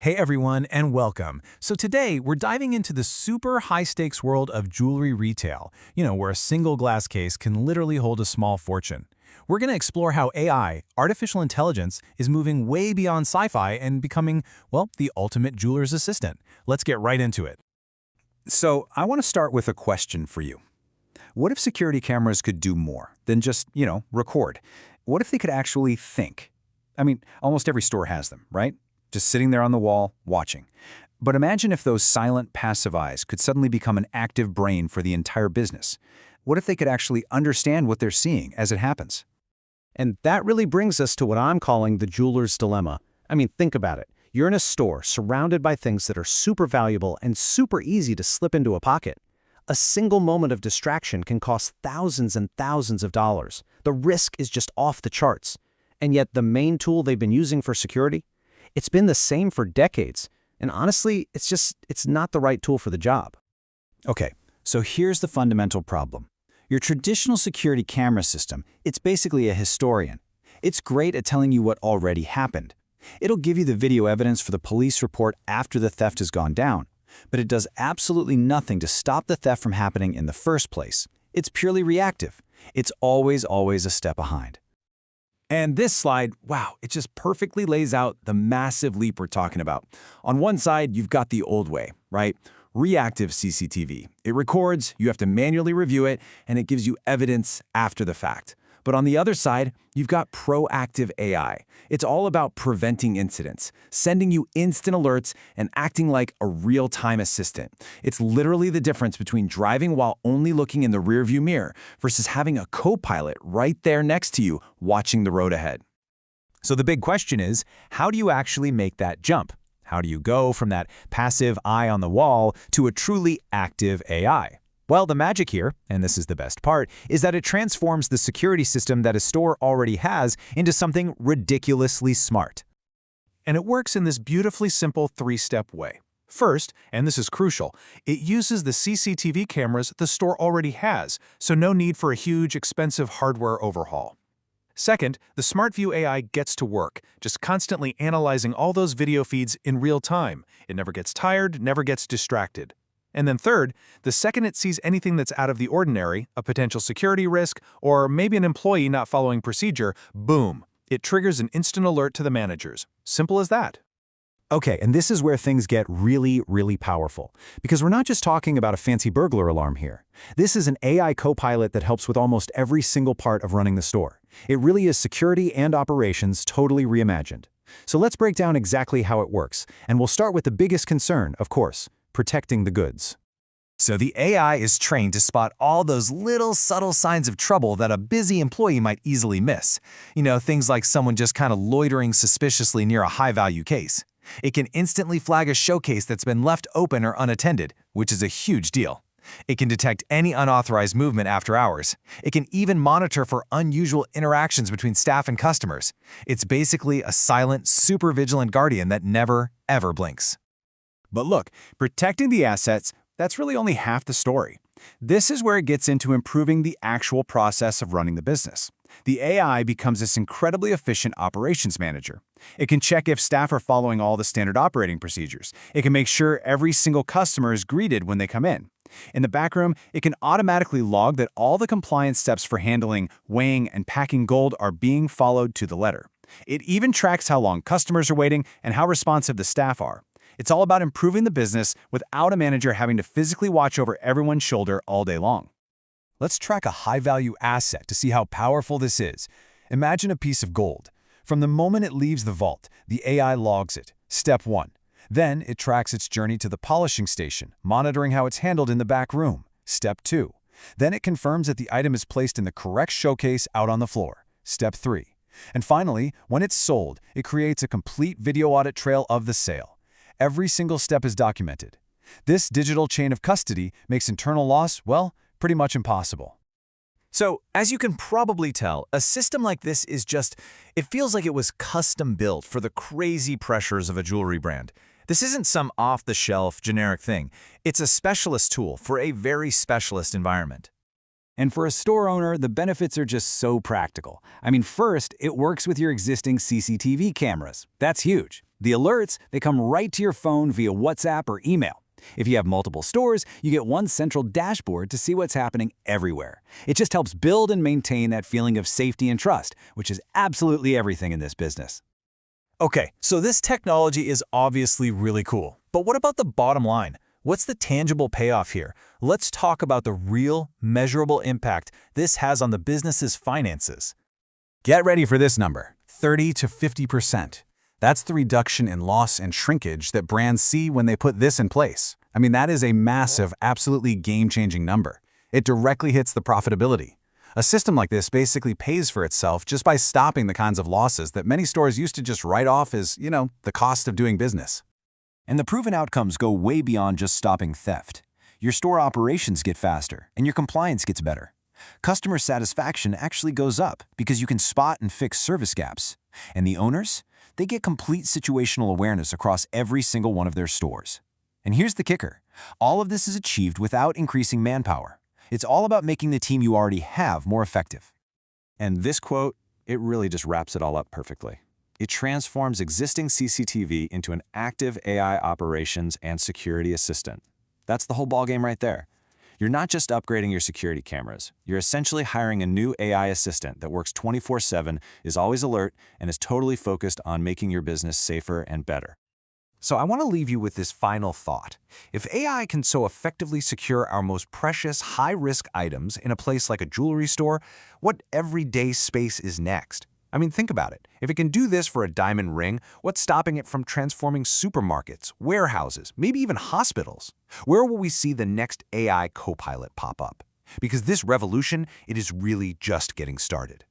Hey everyone, and welcome. So today, we're diving into the super high-stakes world of jewelry retail, where a single glass case can literally hold a small fortune. We're going to explore how AI, artificial intelligence, is moving way beyond sci-fi and becoming, well, the ultimate jeweler's assistant. Let's get right into it. So I want to start with a question for you. What if security cameras could do more than just, record? What if they could actually think? I mean, almost every store has them, right? Just sitting there on the wall, watching. But imagine if those silent, passive eyes could suddenly become an active brain for the entire business. What if they could actually understand what they're seeing as it happens? And that really brings us to what I'm calling the jeweler's dilemma. I mean, think about it. You're in a store surrounded by things that are super valuable and super easy to slip into a pocket. A single moment of distraction can cost thousands and thousands of dollars. The risk is just off the charts. And yet the main tool they've been using for security? It's been the same for decades. And honestly, it's not the right tool for the job. Okay, so here's the fundamental problem. Your traditional security camera system, it's basically a historian. It's great at telling you what already happened. It'll give you the video evidence for the police report after the theft has gone down, but it does absolutely nothing to stop the theft from happening in the first place. It's purely reactive. It's always a step behind. And this slide, wow, it just perfectly lays out the massive leap we're talking about. On one side, you've got the old way, right? Reactive CCTV. It records, you have to manually review it, and it gives you evidence after the fact. But on the other side, you've got proactive AI. It's all about preventing incidents, sending you instant alerts, and acting like a real-time assistant. It's literally the difference between driving while only looking in the rearview mirror versus having a co-pilot right there next to you watching the road ahead. So the big question is, how do you actually make that jump? How do you go from that passive eye on the wall to a truly active AI? Well, the magic here, and this is the best part, is that it transforms the security system that a store already has into something ridiculously smart. And it works in this beautifully simple three-step way. First, and this is crucial, it uses the CCTV cameras the store already has, so no need for a huge, expensive hardware overhaul. Second, the SmartVue AI gets to work, just constantly analyzing all those video feeds in real time. It never gets tired, never gets distracted. And then third, the second it sees anything that's out of the ordinary, a potential security risk, or maybe an employee not following procedure, boom, it triggers an instant alert to the managers. Simple as that. Okay, and this is where things get really powerful. Because we're not just talking about a fancy burglar alarm here. This is an AI co-pilot that helps with almost every single part of running the store. It really is security and operations totally reimagined. So let's break down exactly how it works. And we'll start with the biggest concern, of course, protecting the goods. So the AI is trained to spot all those little subtle signs of trouble that a busy employee might easily miss. Things like someone just kind of loitering suspiciously near a high-value case. It can instantly flag a showcase that's been left open or unattended, which is a huge deal. It can detect any unauthorized movement after hours. It can even monitor for unusual interactions between staff and customers. It's basically a silent, super vigilant guardian that never, ever blinks. But look, protecting the assets, that's really only half the story. This is where it gets into improving the actual process of running the business. The AI becomes this incredibly efficient operations manager. It can check if staff are following all the standard operating procedures. It can make sure every single customer is greeted when they come in. In the backroom, it can automatically log that all the compliance steps for handling, weighing, and packing gold are being followed to the letter. It even tracks how long customers are waiting and how responsive the staff are. It's all about improving the business without a manager having to physically watch over everyone's shoulder all day long. Let's track a high-value asset to see how powerful this is. Imagine a piece of gold. From the moment it leaves the vault, the AI logs it. Step 1. Then it tracks its journey to the polishing station, monitoring how it's handled in the back room. Step 2. Then it confirms that the item is placed in the correct showcase out on the floor. Step 3. And finally, when it's sold, it creates a complete video audit trail of the sale. Every single step is documented. This digital chain of custody makes internal loss, well, pretty much impossible. So, as you can probably tell, a system like this it feels like it was custom built for the crazy pressures of a jewelry brand. This isn't some off-the-shelf generic thing. It's a specialist tool for a very specialist environment. And for a store owner, the benefits are just so practical. I mean, first, it works with your existing CCTV cameras. That's huge. The alerts, they come right to your phone via WhatsApp or email. If you have multiple stores, you get one central dashboard to see what's happening everywhere. It just helps build and maintain that feeling of safety and trust, which is absolutely everything in this business. Okay, so this technology is obviously really cool. But what about the bottom line? What's the tangible payoff here? Let's talk about the real, measurable impact this has on the business's finances. Get ready for this number, 30 to 50%. That's the reduction in loss and shrinkage that brands see when they put this in place. I mean, that is a massive, absolutely game-changing number. It directly hits the profitability. A system like this basically pays for itself just by stopping the kinds of losses that many stores used to just write off as, the cost of doing business. And the proven outcomes go way beyond just stopping theft. Your store operations get faster, and your compliance gets better. Customer satisfaction actually goes up because you can spot and fix service gaps. And the owners? They get complete situational awareness across every single one of their stores. And here's the kicker. All of this is achieved without increasing manpower. It's all about making the team you already have more effective. And this quote, it really just wraps it all up perfectly. It transforms existing CCTV into an active AI operations and security assistant. That's the whole ballgame right there. You're not just upgrading your security cameras. You're essentially hiring a new AI assistant that works 24/7, is always alert, and is totally focused on making your business safer and better. So I want to leave you with this final thought. If AI can so effectively secure our most precious, high-risk items in a place like a jewelry store, what everyday space is next? I mean, think about it. If it can do this for a diamond ring, what's stopping it from transforming supermarkets, warehouses, maybe even hospitals? Where will we see the next AI co-pilot pop up? Because this revolution, it is really just getting started.